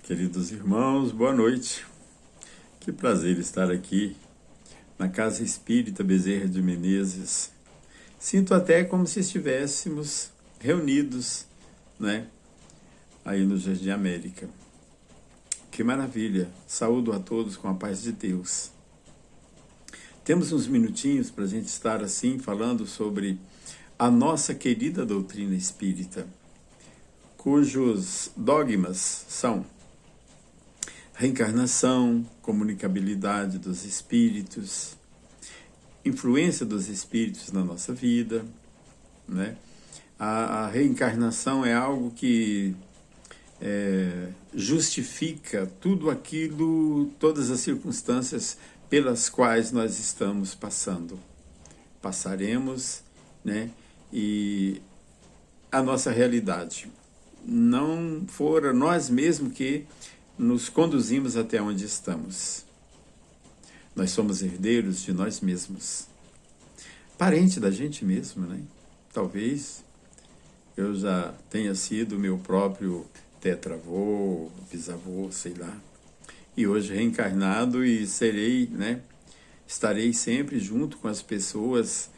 Queridos irmãos, boa noite. Que prazer estar aqui na Casa Espírita Bezerra de Menezes. Sinto até como se estivéssemos reunidos, né, aí no Jardim América. Que maravilha! Saúdo a todos com a paz de Deus. Temos uns minutinhos para a gente estar assim falando sobre a nossa querida doutrina espírita, cujos dogmas são reencarnação, comunicabilidade dos espíritos, influência dos espíritos na nossa vida, né? A reencarnação é algo que justifica tudo aquilo, todas as circunstâncias pelas quais nós estamos passando. Passaremos, né? E a nossa realidade não fora nós mesmos que nos conduzimos até onde estamos. Nós somos herdeiros de nós mesmos. Parente da gente mesmo, né? Talvez eu já tenha sido meu próprio tetravô, bisavô, sei lá. E hoje reencarnado e serei, né? Estarei sempre junto com as pessoas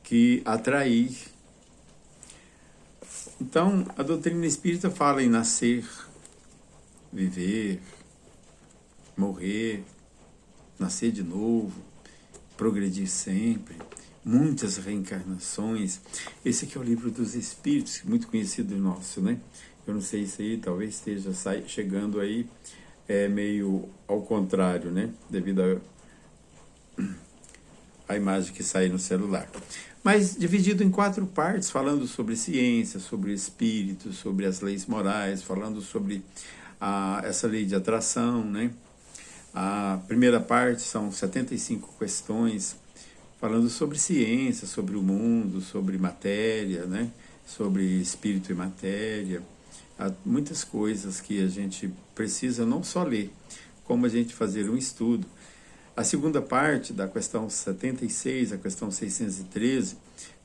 que atraí. Então, a doutrina espírita fala em nascer, viver, morrer, nascer de novo, progredir sempre, muitas reencarnações. Esse aqui é o Livro dos Espíritos, muito conhecido nosso, né? Eu não sei se aí talvez esteja chegando aí meio ao contrário, né? Devido à imagem que sai no celular. Mas dividido em 4 partes, falando sobre ciência, sobre o espírito, sobre as leis morais, falando sobre essa lei de atração, né? A primeira parte são 75 questões falando sobre ciência, sobre o mundo, sobre matéria, né? Sobre espírito e matéria. Há muitas coisas que a gente precisa não só ler, como a gente fazer um estudo. A segunda parte, da questão 76, a questão 613,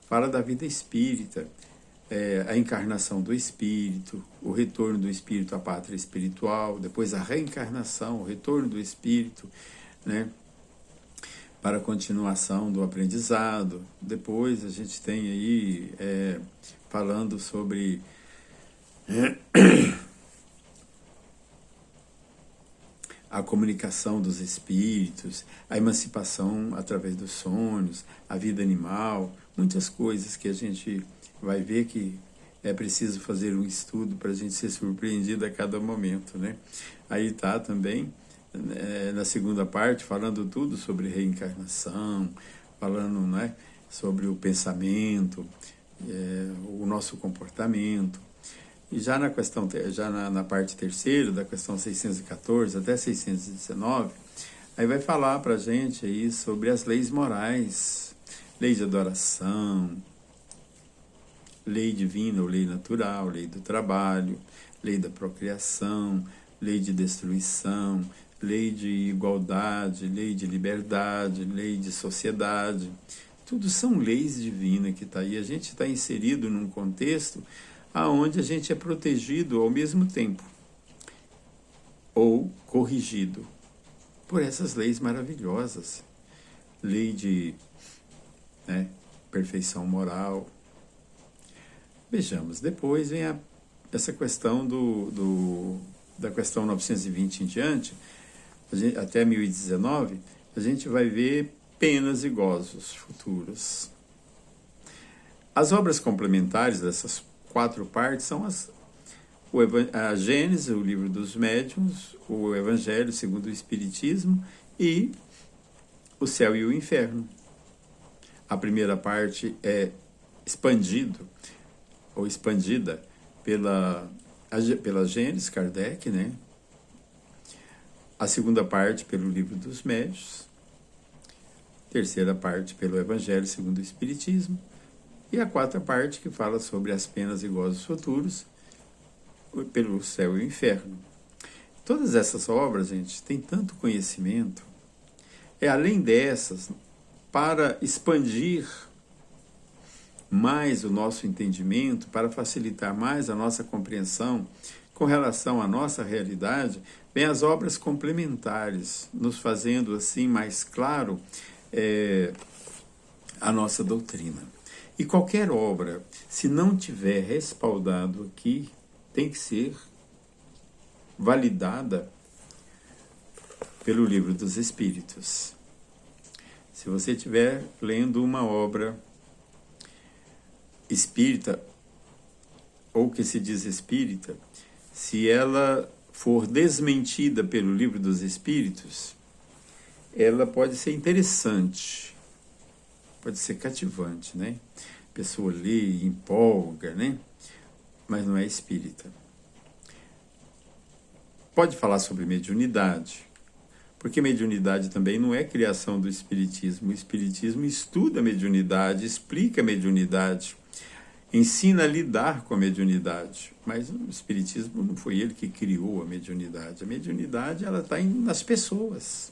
fala da vida espírita, a encarnação do espírito, o retorno do espírito à pátria espiritual, depois a reencarnação, o retorno do espírito, né, para a continuação do aprendizado. Depois a gente tem aí falando sobre a comunicação dos espíritos, a emancipação através dos sonhos, a vida animal, muitas coisas que a gente vai ver que é preciso fazer um estudo para a gente ser surpreendido a cada momento, né? Aí está também, na segunda parte, falando tudo sobre reencarnação, falando, né, sobre o pensamento, o nosso comportamento. E já na questão, na parte terceira, da questão 614 até 619, aí vai falar para a gente aí sobre as leis morais, lei de adoração, lei divina ou lei natural, lei do trabalho, lei da procriação, lei de destruição, lei de igualdade, lei de liberdade, lei de sociedade. Tudo são leis divinas que está aí. A gente está inserido num contexto aonde a gente é protegido ao mesmo tempo, ou corrigido, por essas leis maravilhosas. Lei de perfeição moral. Vejamos, depois vem essa questão da questão 920 em diante, até 1019, a gente vai ver penas e gozos futuros. As obras complementares dessas 4 partes são a Gênese, o livro dos médiuns, o Evangelho segundo o Espiritismo e o Céu e o Inferno. A primeira parte é expandida pela Gênese, Kardec, né? A segunda parte pelo livro dos médiuns, terceira parte pelo Evangelho segundo o Espiritismo, e a 4ª parte que fala sobre as penas e gozos futuros pelo Céu e o Inferno. Todas essas obras, gente, têm tanto conhecimento. Além dessas, para expandir mais o nosso entendimento, para facilitar mais a nossa compreensão com relação à nossa realidade, vem as obras complementares, nos fazendo assim mais claro a nossa doutrina. E qualquer obra, se não tiver respaldado aqui, tem que ser validada pelo Livro dos Espíritos. Se você estiver lendo uma obra espírita, ou que se diz espírita, se ela for desmentida pelo Livro dos Espíritos, ela pode ser interessante, pode ser cativante, né? A pessoa lê, empolga, né? Mas não é espírita. Pode falar sobre mediunidade, porque mediunidade também não é criação do espiritismo. O espiritismo estuda a mediunidade, explica a mediunidade, ensina a lidar com a mediunidade. Mas o espiritismo não foi ele que criou a mediunidade. A mediunidade, ela está nas pessoas,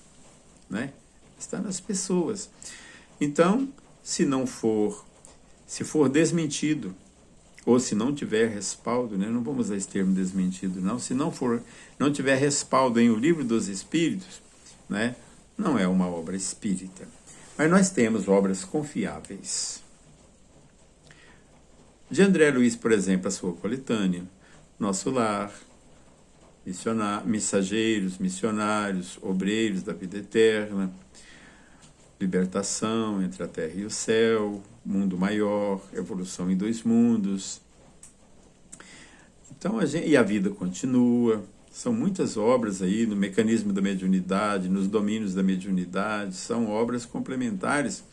né? Está nas pessoas. Então, se for desmentido, ou se não tiver respaldo, né? Não vamos usar esse termo desmentido, não. Se não tiver respaldo em O Livro dos Espíritos, né? Não é uma obra espírita. Mas nós temos obras confiáveis. De André Luiz, por exemplo, a sua coletânea, Nosso Lar, Mensageiros, Missionários, Obreiros da Vida Eterna, Libertação entre a Terra e o Céu, Mundo Maior, Evolução em Dois Mundos. Então, e a vida continua. São muitas obras aí no mecanismo da mediunidade, nos domínios da mediunidade. São obras complementares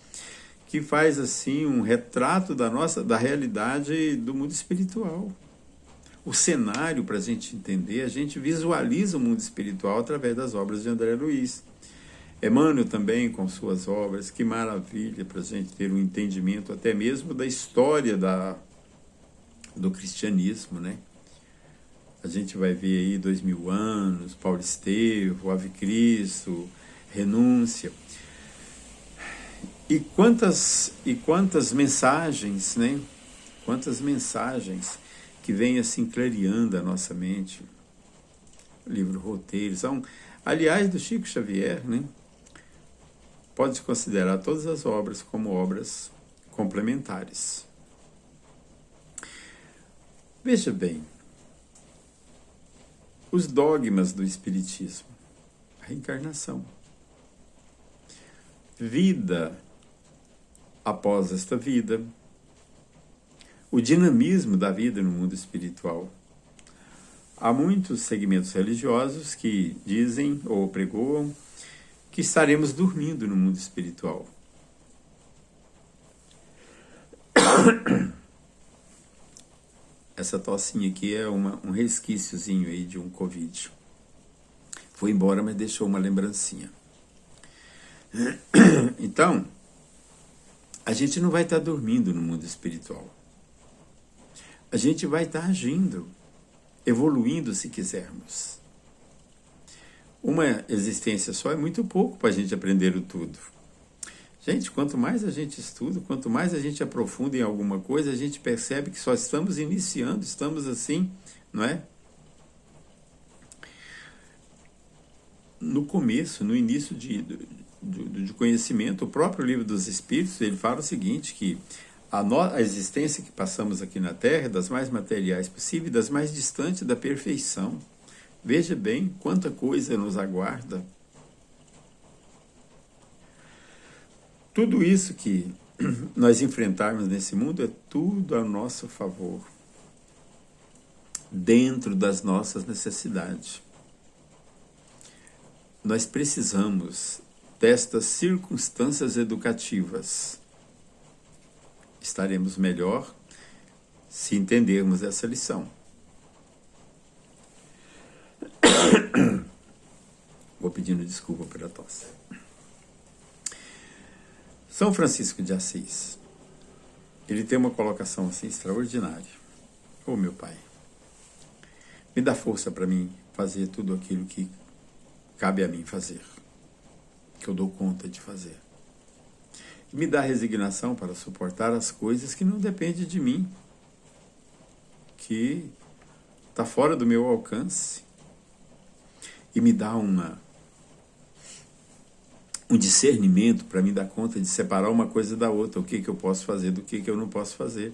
que faz assim um retrato da realidade do mundo espiritual. O cenário, para a gente entender, a gente visualiza o mundo espiritual através das obras de André Luiz. Emmanuel também, com suas obras, que maravilha para a gente ter um entendimento até mesmo da história do cristianismo, né? A gente vai ver aí 2000 anos, Paulo Estevam, Ave Cristo, Renúncia. E quantas mensagens, né? Quantas mensagens que vêm assim clareando a nossa mente. O livro Roteiro. Aliás, do Chico Xavier, né? Pode-se considerar todas as obras como obras complementares. Veja bem, os dogmas do Espiritismo, a reencarnação, vida após esta vida, o dinamismo da vida no mundo espiritual. Há muitos segmentos religiosos que dizem ou pregoam que estaremos dormindo no mundo espiritual. Essa tossinha aqui é um resquíciozinho aí de um Covid. Foi embora, mas deixou uma lembrancinha. Então, a gente não vai estar dormindo no mundo espiritual. A gente vai estar agindo, evoluindo se quisermos. Uma existência só é muito pouco para a gente aprender o tudo. Gente, quanto mais a gente estuda, quanto mais a gente aprofunda em alguma coisa, a gente percebe que só estamos iniciando, estamos assim, não é? No começo, no início de conhecimento, o próprio Livro dos Espíritos, ele fala o seguinte, que a existência que passamos aqui na Terra é das mais materiais possíveis, das mais distantes da perfeição. Veja bem quanta coisa nos aguarda. Tudo isso que nós enfrentarmos nesse mundo é tudo a nosso favor, dentro das nossas necessidades. Nós precisamos destas circunstâncias educativas. Estaremos melhor se entendermos essa lição. Vou pedindo desculpa pela tosse. São Francisco de Assis, ele tem uma colocação assim extraordinária. Ô meu Pai, me dá força para mim fazer tudo aquilo que cabe a mim fazer, que eu dou conta de fazer. E me dá resignação para suportar as coisas que não dependem de mim, que está fora do meu alcance, e me dá um discernimento para me dar conta de separar uma coisa da outra, o que eu posso fazer do que eu não posso fazer.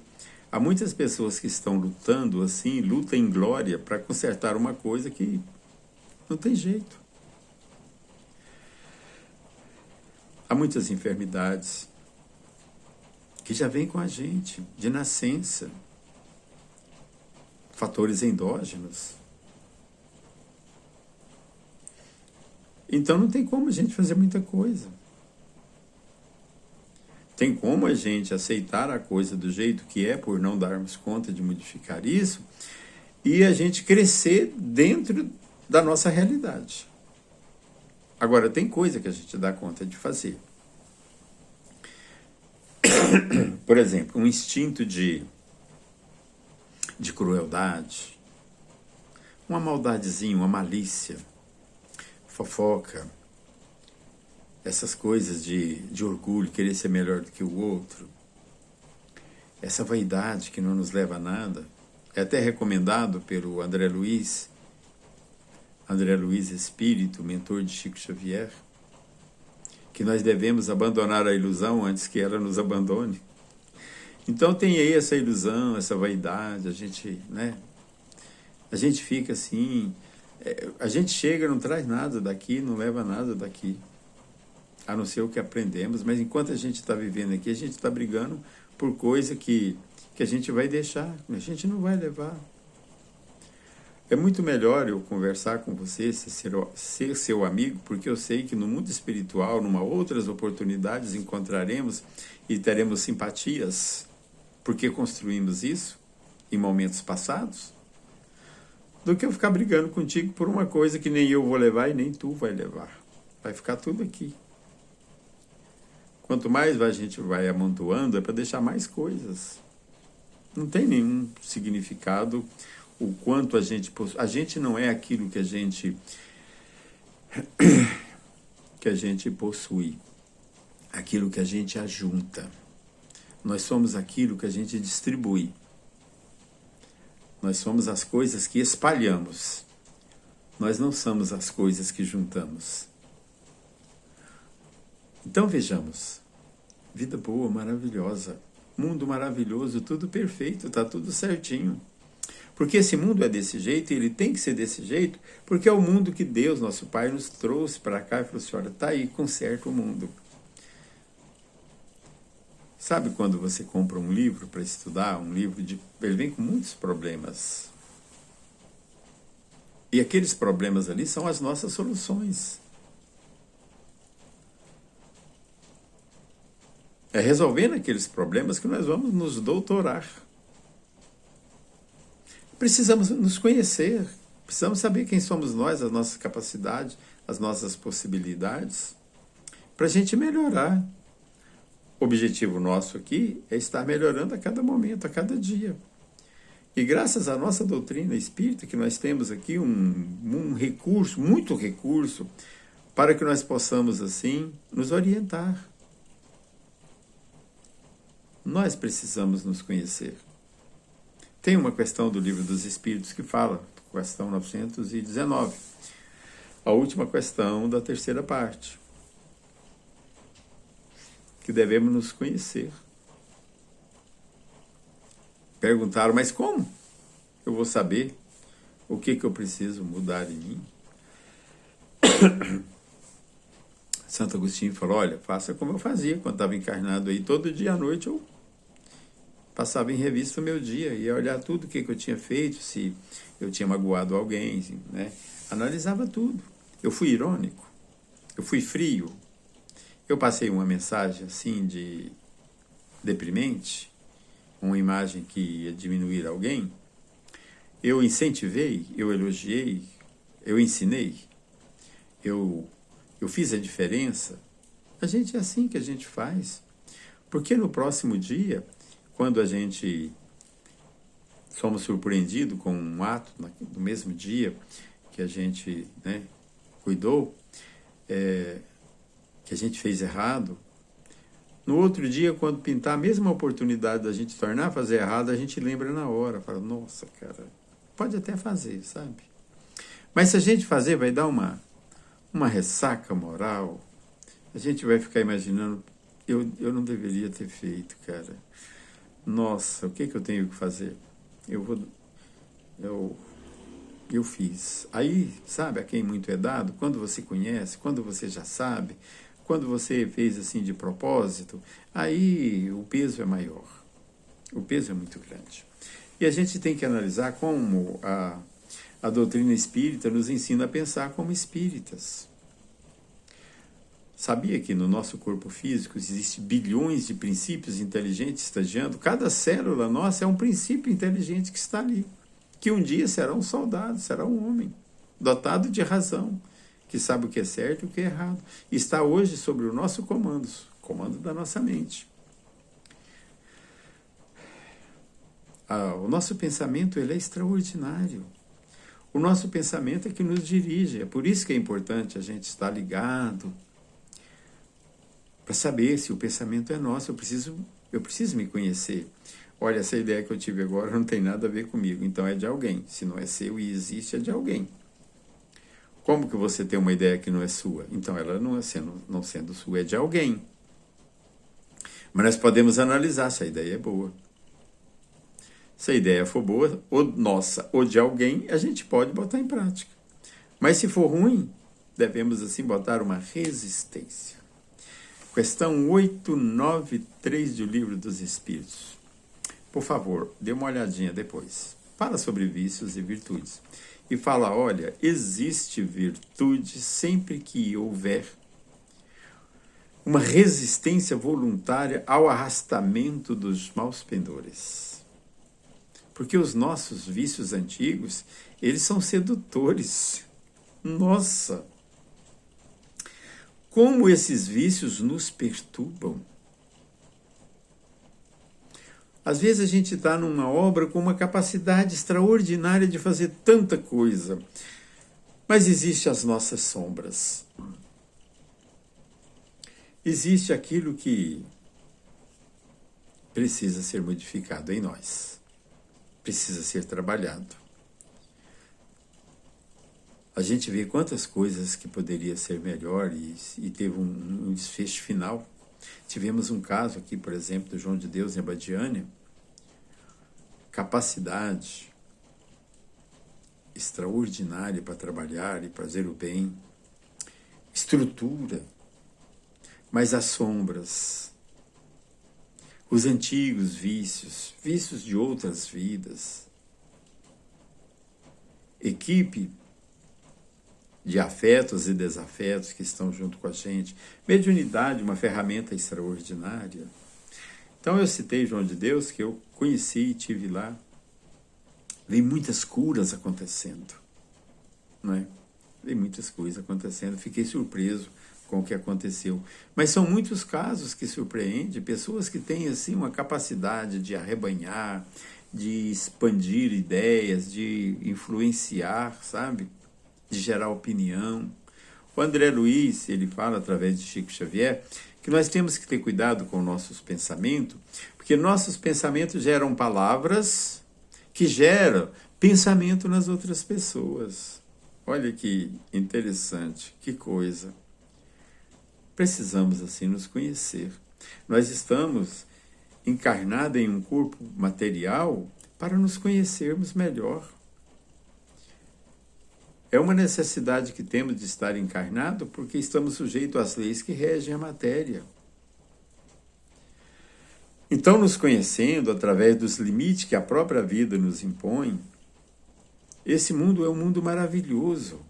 Há muitas pessoas que estão lutando assim, luta em glória para consertar uma coisa que não tem jeito. Há muitas enfermidades que já vêm com a gente, de nascença, fatores endógenos. Então não tem como a gente fazer muita coisa. Tem como a gente aceitar a coisa do jeito que é, por não darmos conta de modificar isso, e a gente crescer dentro da nossa realidade. Agora, tem coisa que a gente dá conta de fazer. Por exemplo, um instinto de crueldade, uma maldadezinha, uma malícia, fofoca, essas coisas de orgulho, querer ser melhor do que o outro, essa vaidade que não nos leva a nada. É até recomendado pelo André Luiz Espírito, mentor de Chico Xavier, que nós devemos abandonar a ilusão antes que ela nos abandone. Então tem aí essa ilusão, essa vaidade, a gente fica assim, a gente chega, não traz nada daqui, não leva nada daqui, a não ser o que aprendemos, mas enquanto a gente está vivendo aqui, a gente está brigando por coisa que a gente vai deixar, a gente não vai levar. É muito melhor eu conversar com você, ser seu amigo, porque eu sei que no mundo espiritual, numa outras oportunidades, encontraremos e teremos simpatias, porque construímos isso em momentos passados, do que eu ficar brigando contigo por uma coisa que nem eu vou levar e nem tu vai levar. Vai ficar tudo aqui. Quanto mais a gente vai amontoando, é para deixar mais coisas. Não tem nenhum significado o quanto a gente possui. A gente não é aquilo que a gente possui, aquilo que a gente ajunta. Nós somos aquilo que a gente distribui. Nós somos as coisas que espalhamos. Nós não somos as coisas que juntamos. Então vejamos, vida boa, maravilhosa, mundo maravilhoso, tudo perfeito, está tudo certinho. Porque esse mundo é desse jeito, e ele tem que ser desse jeito, porque é o mundo que Deus, nosso Pai, nos trouxe para cá e falou assim, olha, está aí, conserta o mundo. Sabe quando você compra um livro para estudar, ele vem com muitos problemas. E aqueles problemas ali são as nossas soluções. É resolvendo aqueles problemas que nós vamos nos doutorar. Precisamos nos conhecer, precisamos saber quem somos nós, as nossas capacidades, as nossas possibilidades, para a gente melhorar. O objetivo nosso aqui é estar melhorando a cada momento, a cada dia. E graças à nossa doutrina espírita, que nós temos aqui um recurso, muito recurso, para que nós possamos, assim, nos orientar. Nós precisamos nos conhecer. Tem uma questão do Livro dos Espíritos que fala, questão 919, a última questão da terceira parte, que devemos nos conhecer. Perguntaram, mas como eu vou saber o que eu preciso mudar em mim? Santo Agostinho falou, olha, faça como eu fazia quando estava encarnado aí, todo dia à noite eu passava em revista o meu dia, ia olhar tudo o que eu tinha feito, se eu tinha magoado alguém, né? Analisava tudo. Eu fui irônico, eu fui frio, eu passei uma mensagem assim de deprimente, uma imagem que ia diminuir alguém, eu incentivei, eu elogiei, eu ensinei, eu fiz a diferença. A gente é assim que a gente faz, porque no próximo dia, quando a gente somos surpreendidos com um ato no mesmo dia que a gente, né, cuidou, que a gente fez errado, no outro dia, quando pintar a mesma oportunidade da gente tornar a fazer errado, a gente lembra na hora, fala, nossa, cara, pode até fazer, sabe? Mas se a gente fazer, vai dar uma ressaca moral. A gente vai ficar imaginando, eu não deveria ter feito, cara. Nossa, o que eu tenho que fazer? Eu fiz. Aí, sabe, a quem muito é dado, quando você conhece, quando você já sabe, quando você fez assim de propósito, aí o peso é maior. O peso é muito grande. E a gente tem que analisar como a doutrina espírita nos ensina a pensar como espíritas. Sabia que no nosso corpo físico existem bilhões de princípios inteligentes estagiando? Cada célula nossa é um princípio inteligente que está ali, que um dia será um soldado, será um homem, dotado de razão, que sabe o que é certo e o que é errado. E está hoje sobre o nosso comando da nossa mente. O nosso pensamento ele é extraordinário. O nosso pensamento é que nos dirige. É por isso que é importante a gente estar ligado, para saber se o pensamento é nosso. Eu preciso me conhecer. Olha, essa ideia que eu tive agora não tem nada a ver comigo, então é de alguém. Se não é seu e existe, é de alguém. Como que você tem uma ideia que não é sua? Então ela não sendo sua, é de alguém. Mas nós podemos analisar se a ideia é boa. Se a ideia for boa, ou nossa, ou de alguém, a gente pode botar em prática. Mas se for ruim, devemos assim botar uma resistência. Questão 893 do Livro dos Espíritos. Por favor, dê uma olhadinha depois. Fala sobre vícios e virtudes. E fala, olha, existe virtude sempre que houver uma resistência voluntária ao arrastamento dos maus pendores. Porque os nossos vícios antigos, eles são sedutores. Nossa! Como esses vícios nos perturbam. Às vezes a gente está numa obra com uma capacidade extraordinária de fazer tanta coisa, mas existem as nossas sombras. Existe aquilo que precisa ser modificado em nós. Precisa ser trabalhado. A gente vê quantas coisas que poderia ser melhor e teve um desfecho final. Tivemos um caso aqui, por exemplo, do João de Deus em Abadiânia. Capacidade extraordinária para trabalhar e fazer o bem. Estrutura. Mas as sombras, os antigos vícios, vícios de outras vidas. Equipe de afetos e desafetos que estão junto com a gente. Mediunidade, uma ferramenta extraordinária. Então eu citei João de Deus, que eu conheci e tive lá. Vem muitas curas acontecendo, não é? Vem muitas coisas acontecendo. Fiquei surpreso com o que aconteceu. Mas são muitos casos que surpreendem, pessoas que têm assim uma capacidade de arrebanhar, de expandir ideias, de influenciar, sabe? De gerar opinião. O André Luiz, ele fala através de Chico Xavier, que nós temos que ter cuidado com nossos pensamentos, porque nossos pensamentos geram palavras que geram pensamento nas outras pessoas. Olha que interessante, que coisa. Precisamos assim nos conhecer. Nós estamos encarnados em um corpo material para nos conhecermos melhor. É uma necessidade que temos de estar encarnado porque estamos sujeitos às leis que regem a matéria. Então, nos conhecendo através dos limites que a própria vida nos impõe, esse mundo é um mundo maravilhoso.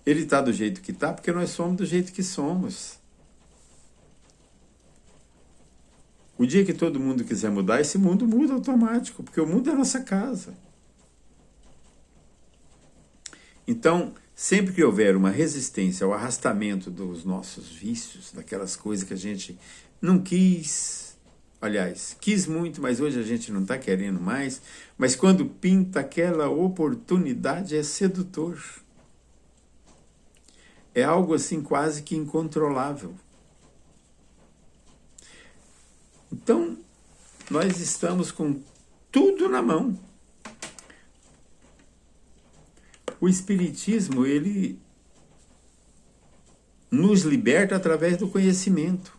Ele está do jeito que está porque nós somos do jeito que somos. O dia que todo mundo quiser mudar, esse mundo muda automático, porque o mundo é a nossa casa. Então, sempre que houver uma resistência ao arrastamento dos nossos vícios, daquelas coisas que a gente não quis, aliás, quis muito, mas hoje a gente não está querendo mais, mas quando pinta aquela oportunidade é sedutor. É algo assim quase que incontrolável. Então, nós estamos com tudo na mão. O Espiritismo, ele nos liberta através do conhecimento.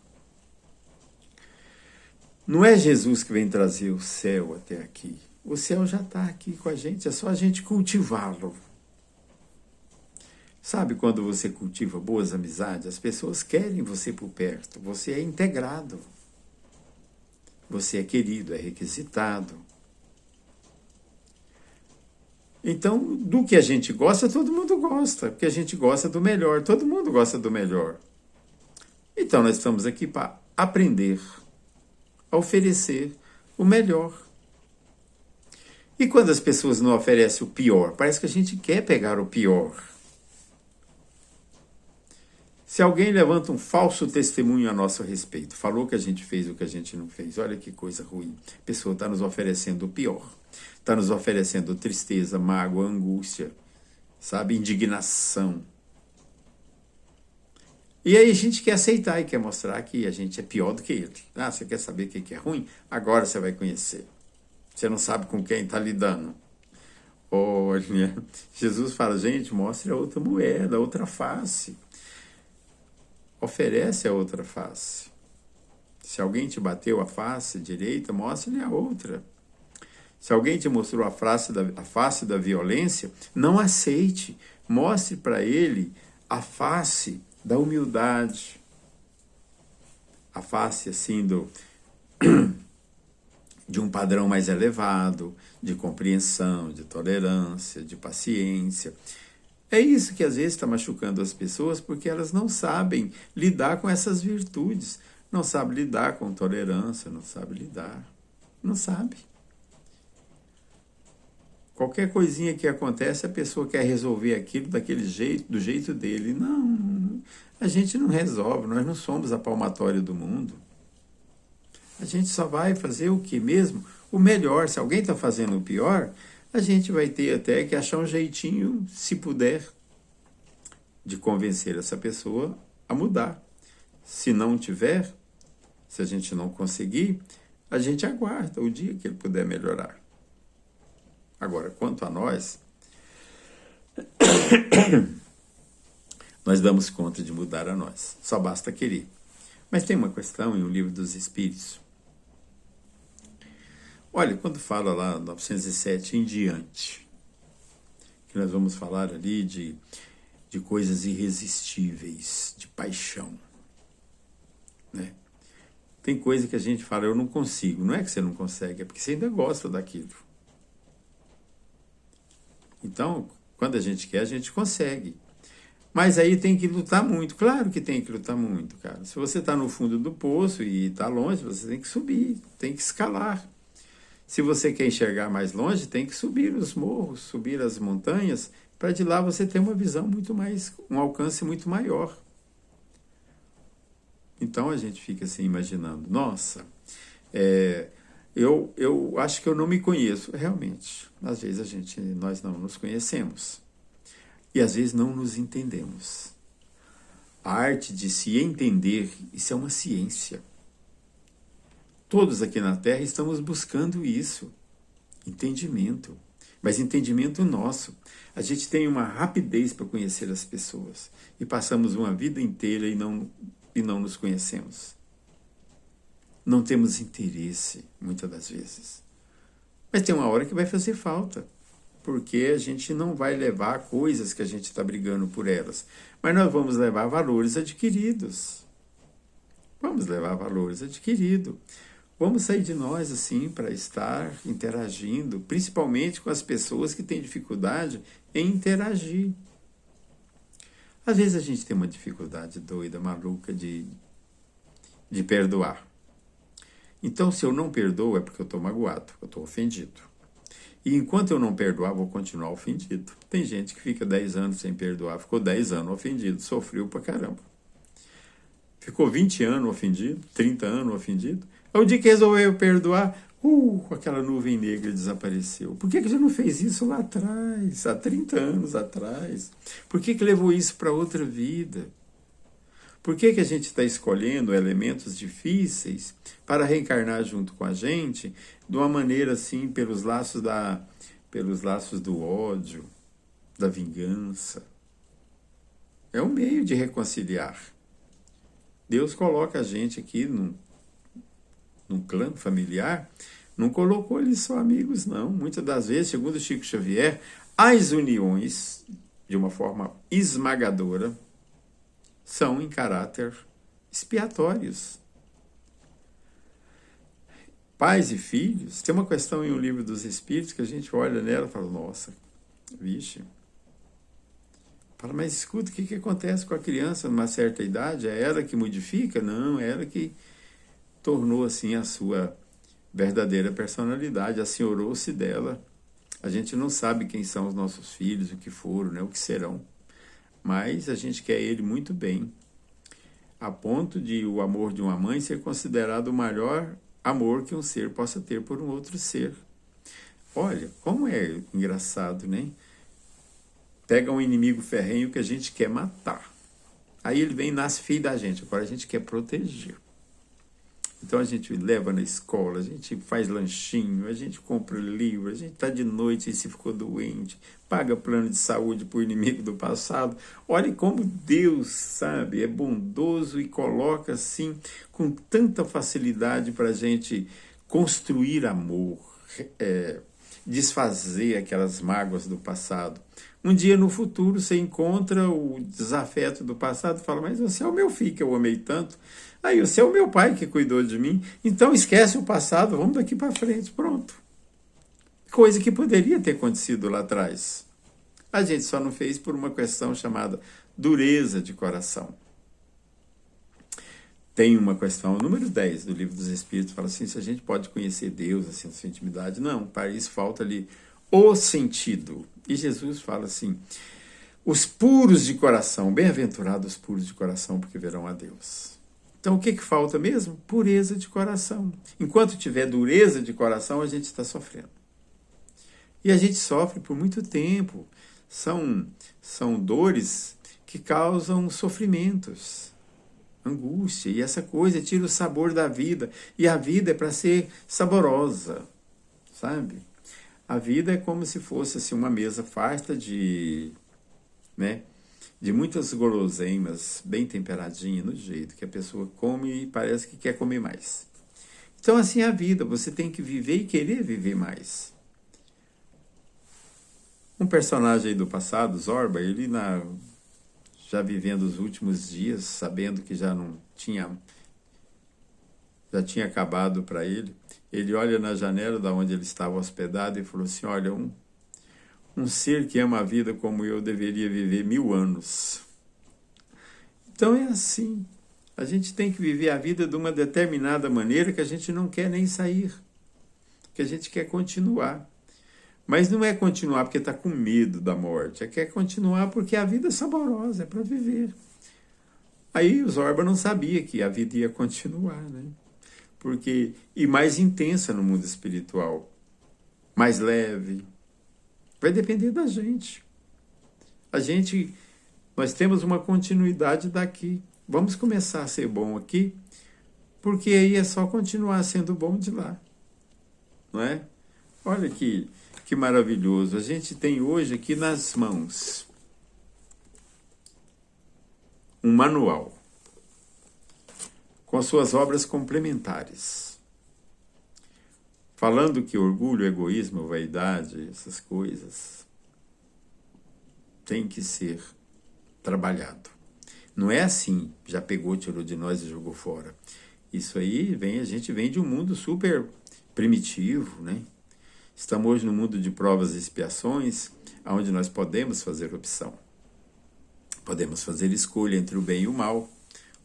Não é Jesus que vem trazer o céu até aqui. O céu já está aqui com a gente, é só a gente cultivá-lo. Sabe quando você cultiva boas amizades, as pessoas querem você por perto, você é integrado. Você é querido, é requisitado. Então, do que a gente gosta, todo mundo gosta, porque a gente gosta do melhor, todo mundo gosta do melhor. Então, nós estamos aqui para aprender a oferecer o melhor. E quando as pessoas não oferecem o pior, parece que a gente quer pegar o pior. Se alguém levanta um falso testemunho a nosso respeito, falou que a gente fez o que a gente não fez, olha que coisa ruim. A pessoa está nos oferecendo o pior. Está nos oferecendo tristeza, mágoa, angústia, sabe, indignação. E aí a gente quer aceitar e quer mostrar que a gente é pior do que ele. Ah, você quer saber o que é ruim? Agora você vai conhecer. Você não sabe com quem está lidando. Olha, Jesus fala, gente, mostre a outra moeda, a outra face. Oferece a outra face. Se alguém te bateu a face direita, mostre-lhe a outra. Se alguém te mostrou a face da violência, não aceite. Mostre para ele a face da humildade. A face, assim, de um padrão mais elevado, de compreensão, de tolerância, de paciência. É isso que às vezes está machucando as pessoas, porque elas não sabem lidar com essas virtudes. Não sabem lidar com tolerância, não sabem lidar. Não sabe. Qualquer coisinha que acontece, a pessoa quer resolver aquilo daquele jeito, do jeito dele. Não, a gente não resolve, nós não somos a palmatória do mundo. A gente só vai fazer o que mesmo? O melhor. Se alguém está fazendo o pior, a gente vai ter até que achar um jeitinho, se puder, de convencer essa pessoa a mudar. Se não tiver, se a gente não conseguir, a gente aguarda o dia que ele puder melhorar. Agora, quanto a nós, nós damos conta de mudar a nós. Só basta querer. Mas tem uma questão em O Livro dos Espíritos. Olha, quando fala lá 907 em diante, que nós vamos falar ali de coisas irresistíveis, de paixão, né? Tem coisa que a gente fala, eu não consigo. Não é que você não consegue, é porque você ainda gosta daquilo. Então, quando a gente quer, a gente consegue. Mas aí tem que lutar muito. Claro que tem que lutar muito, cara. Se você está no fundo do poço e está longe, você tem que subir, tem que escalar. Se você quer enxergar mais longe, tem que subir os morros, subir as montanhas, para de lá você ter uma visão muito mais, um alcance muito maior. Então a gente fica assim imaginando, nossa, eu acho que eu não me conheço. Realmente, às vezes nós não nos conhecemos. E às vezes não nos entendemos. A arte de se entender, isso é uma ciência. Todos aqui na Terra estamos buscando isso. Entendimento. Mas entendimento nosso. A gente tem uma rapidez para conhecer as pessoas. E passamos uma vida inteira e não nos conhecemos. Não temos interesse, muitas das vezes. Mas tem uma hora que vai fazer falta. Porque a gente não vai levar coisas que a gente está brigando por elas. Mas nós vamos levar valores adquiridos. Vamos levar valores adquiridos. Vamos sair de nós assim para estar interagindo, principalmente com as pessoas que têm dificuldade em interagir. Às vezes a gente tem uma dificuldade doida, maluca de perdoar. Então, se eu não perdoo, é porque eu estou magoado, eu estou ofendido. E enquanto eu não perdoar, vou continuar ofendido. Tem gente que fica 10 anos sem perdoar, ficou 10 anos ofendido, sofreu pra caramba. Ficou 20 anos ofendido, 30 anos ofendido. Aí o dia que resolveu perdoar, aquela nuvem negra desapareceu. Por que você não fez isso lá atrás, há 30 anos atrás? Por que levou isso para outra vida? Por que a gente está escolhendo elementos difíceis para reencarnar junto com a gente de uma maneira assim, pelos laços do ódio, da vingança. É um meio de reconciliar. Deus coloca a gente aqui num clã familiar, não colocou eles só amigos, não. Muitas das vezes, segundo Chico Xavier, as uniões, de uma forma esmagadora, são em caráter expiatórios. Pais e filhos, tem uma questão em O Livro dos Espíritos que a gente olha nela e fala, nossa, vixe. Fala, mas escuta, o que acontece com a criança numa certa idade? É ela que modifica? Não, é ela que tornou assim a sua verdadeira personalidade, assenhorou-se dela. A gente não sabe quem são os nossos filhos, o que foram, né, o que serão, mas a gente quer ele muito bem, a ponto de o amor de uma mãe ser considerado o maior amor que um ser possa ter por um outro ser. Olha, como é engraçado, né? Pega um inimigo ferrenho que a gente quer matar. Aí ele vem e nasce filho da gente. Agora a gente quer proteger. Então a gente leva na escola, a gente faz lanchinho, a gente compra livro, a gente está de noite e se ficou doente, paga plano de saúde para o inimigo do passado. Olha como Deus, sabe, é bondoso e coloca assim com tanta facilidade para a gente construir amor, desfazer aquelas mágoas do passado. Um dia no futuro você encontra o desafeto do passado e fala, mas você é o meu filho que eu amei tanto. Aí você é o meu pai que cuidou de mim. Então esquece o passado, vamos daqui para frente, pronto. Coisa que poderia ter acontecido lá atrás. A gente só não fez por uma questão chamada dureza de coração. Tem uma questão, número 10 do Livro dos Espíritos, fala assim, se a gente pode conhecer Deus, assim, a sua intimidade. Não, para isso falta ali o sentido. E Jesus fala assim, os puros de coração, bem-aventurados os puros de coração, porque verão a Deus. Então o que falta mesmo? Pureza de coração. Enquanto tiver dureza de coração, a gente está sofrendo. E a gente sofre por muito tempo. São dores que causam sofrimentos, angústia, e essa coisa tira o sabor da vida. E a vida é para ser saborosa, sabe? A vida é como se fosse assim, uma mesa farta de muitas guloseimas, bem temperadinha, no jeito que a pessoa come e parece que quer comer mais. Então assim é a vida, você tem que viver e querer viver mais. Um personagem aí do passado, Zorba, ele já vivendo os últimos dias, sabendo que já tinha acabado para ele, ele olha na janela da onde ele estava hospedado e falou assim, olha, um ser que ama a vida como eu deveria viver 1000 anos. Então é assim, a gente tem que viver a vida de uma determinada maneira que a gente não quer nem sair, que a gente quer continuar. Mas não é continuar porque está com medo da morte, é quer continuar porque a vida é saborosa, é para viver. Aí o Zorba não sabia que a vida ia continuar, né? E mais intensa no mundo espiritual, mais leve. Vai depender da gente. Nós temos uma continuidade daqui. Vamos começar a ser bom aqui, porque aí é só continuar sendo bom de lá. Não é? Olha que maravilhoso. A gente tem hoje aqui nas mãos um manual com as suas obras complementares, falando que orgulho, egoísmo, vaidade, essas coisas tem que ser trabalhado. Não é assim, já pegou, tirou de nós e jogou fora. Isso aí a gente vem de um mundo super primitivo, né? Estamos hoje no mundo de provas e expiações, onde nós podemos fazer opção. Podemos fazer escolha entre o bem e o mal.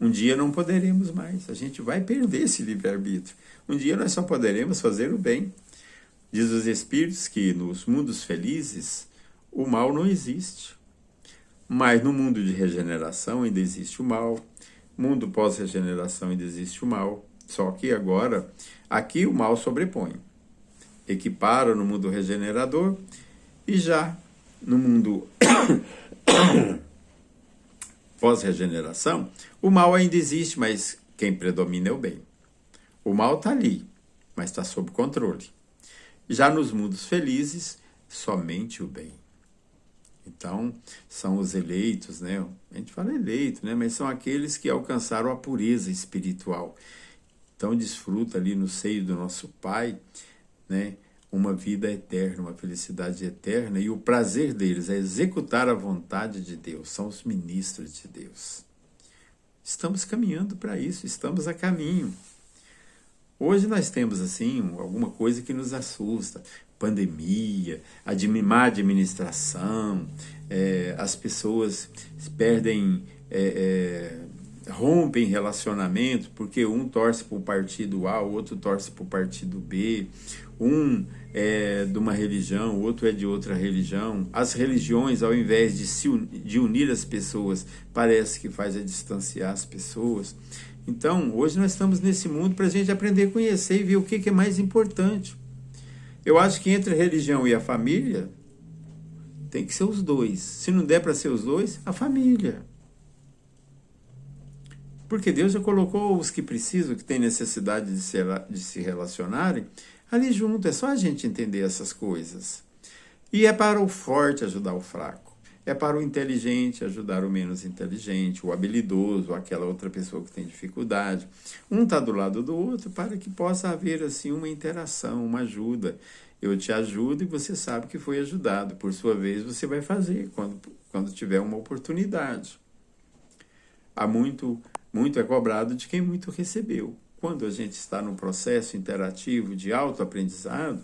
Um dia não poderemos mais, a gente vai perder esse livre-arbítrio. Um dia nós só poderemos fazer o bem. Diz os Espíritos que nos mundos felizes o mal não existe. Mas no mundo de regeneração ainda existe o mal. Mundo pós-regeneração ainda existe o mal. Só que agora, aqui o mal sobrepõe. Equipara no mundo regenerador e já no mundo pós-regeneração, o mal ainda existe, mas quem predomina é o bem. O mal está ali, mas está sob controle. Já nos mundos felizes, somente o bem. Então, são os eleitos, né? A gente fala eleito, né? Mas são aqueles que alcançaram a pureza espiritual. Então, desfruta ali no seio do nosso Pai, né? Uma vida eterna, uma felicidade eterna, e o prazer deles é executar a vontade de Deus, são os ministros de Deus. Estamos caminhando para isso, estamos a caminho. Hoje nós temos, assim, alguma coisa que nos assusta. Pandemia, má administração, as pessoas perdem, rompem relacionamento, porque um torce para o partido A, o outro torce para o partido B, um é de uma religião, o outro é de outra religião. As religiões, ao invés de unir as pessoas, parece que faz distanciar as pessoas. Então, hoje nós estamos nesse mundo para a gente aprender a conhecer e ver o que é mais importante. Eu acho que entre a religião e a família, tem que ser os dois. Se não der para ser os dois, a família. Porque Deus já colocou os que precisam, que têm necessidade de se relacionarem, ali junto. É só a gente entender essas coisas. E é para o forte ajudar o fraco. É para o inteligente ajudar o menos inteligente, o habilidoso, aquela outra pessoa que tem dificuldade. Um está do lado do outro para que possa haver assim uma interação, uma ajuda. Eu te ajudo e você sabe que foi ajudado. Por sua vez, você vai fazer quando tiver uma oportunidade. Há muito é cobrado de quem muito recebeu. Quando a gente está no processo interativo de autoaprendizado,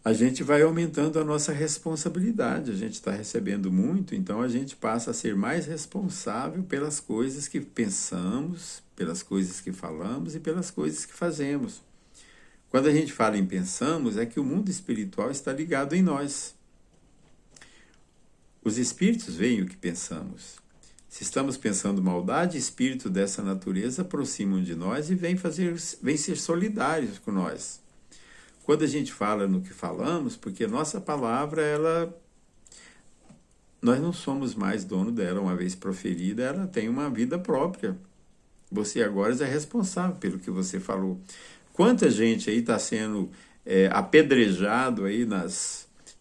a gente vai aumentando a nossa responsabilidade. A gente está recebendo muito, então a gente passa a ser mais responsável pelas coisas que pensamos, pelas coisas que falamos e pelas coisas que fazemos. Quando a gente fala em pensamos, é que o mundo espiritual está ligado em nós. Os espíritos veem o que pensamos. Se estamos pensando maldade, espírito dessa natureza aproximam de nós e vêm ser solidários com nós. Quando a gente fala no que falamos, porque nossa palavra, nós não somos mais dono dela, uma vez proferida, ela tem uma vida própria. Você agora é responsável pelo que você falou. Quanta gente aí está sendo apedrejado aí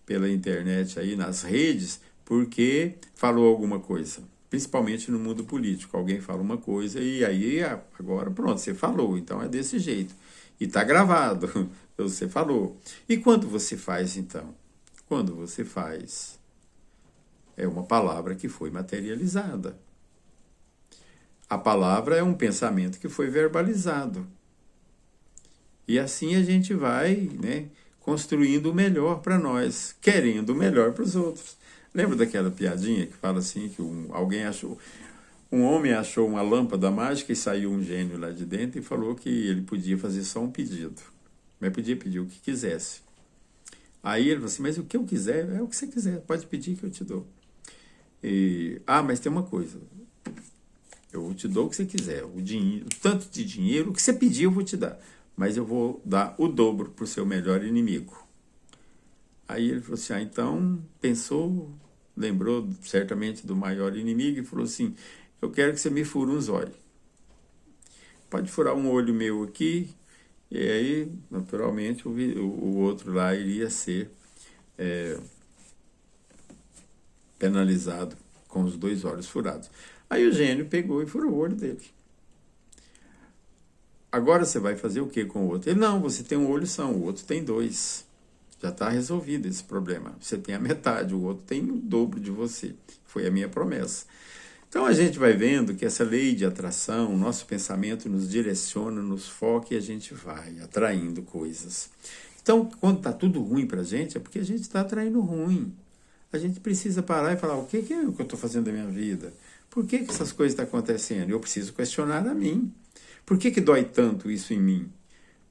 pela internet, aí nas redes, porque falou alguma coisa. Principalmente no mundo político. Alguém fala uma coisa e aí agora pronto, você falou, então é desse jeito. E está gravado, você falou. E quando você faz, então? Quando você faz, é uma palavra que foi materializada. A palavra é um pensamento que foi verbalizado. E assim a gente vai, né, construindo o melhor para nós, querendo o melhor para os outros. Lembra daquela piadinha que fala assim, que um homem achou uma lâmpada mágica e saiu um gênio lá de dentro e falou que ele podia fazer só um pedido, mas podia pedir o que quisesse. Aí ele falou assim, mas o que eu quiser, é o que você quiser, pode pedir que eu te dou. Mas tem uma coisa, eu te dou o que você quiser, o tanto de dinheiro, o que você pedir eu vou te dar, mas eu vou dar o dobro para o seu melhor inimigo. Aí ele falou assim, então pensou, lembrou certamente do maior inimigo e falou assim, eu quero que você me fure uns olhos. Pode furar um olho meu aqui, e aí, naturalmente, o outro lá iria ser penalizado com os 2 olhos furados. Aí o gênio pegou e furou o olho dele. Agora você vai fazer o que com o outro? Ele, não, você tem um olho só, o outro tem 2. Já está resolvido esse problema. Você tem a metade, o outro tem o dobro de você. Foi a minha promessa. Então a gente vai vendo que essa lei de atração, o nosso pensamento nos direciona, nos foca e a gente vai atraindo coisas. Então, quando está tudo ruim para a gente, é porque a gente está atraindo ruim. A gente precisa parar e falar, o que é que eu estou fazendo da minha vida? Por que essas coisas estão acontecendo? Eu preciso questionar a mim. Por que dói tanto isso em mim?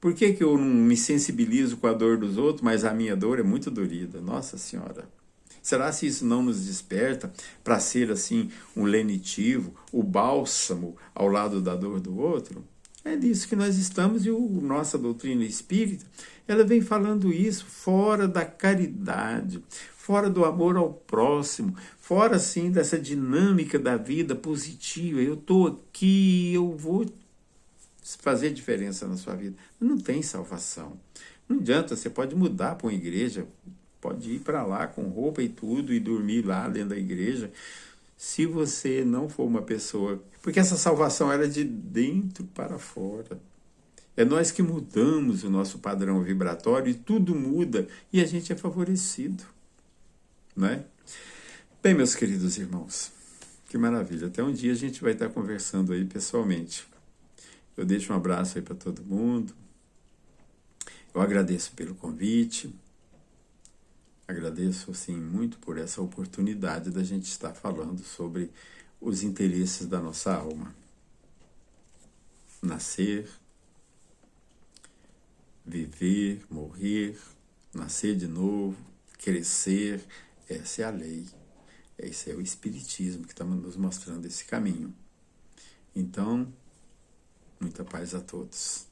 Por que eu não me sensibilizo com a dor dos outros, mas a minha dor é muito dorida? Nossa Senhora! Será se isso não nos desperta para ser assim um lenitivo, o bálsamo ao lado da dor do outro? É disso que nós estamos e nossa doutrina espírita, ela vem falando isso fora da caridade, fora do amor ao próximo, fora assim dessa dinâmica da vida positiva. Eu estou aqui, eu vou fazer diferença na sua vida. Não tem salvação. Não adianta, você pode mudar para uma igreja pode ir para lá com roupa e tudo e dormir lá dentro da igreja. Se você não for uma pessoa... Porque essa salvação era de dentro para fora. É nós que mudamos o nosso padrão vibratório e tudo muda e a gente é favorecido. Não é? Bem, meus queridos irmãos, que maravilha. Até um dia a gente vai estar conversando aí pessoalmente. Eu deixo um abraço aí para todo mundo. Eu agradeço pelo convite. Agradeço, assim, muito por essa oportunidade da gente estar falando sobre os interesses da nossa alma. Nascer, viver, morrer, nascer de novo, crescer, essa é a lei. Esse é o Espiritismo que está nos mostrando esse caminho. Então, muita paz a todos.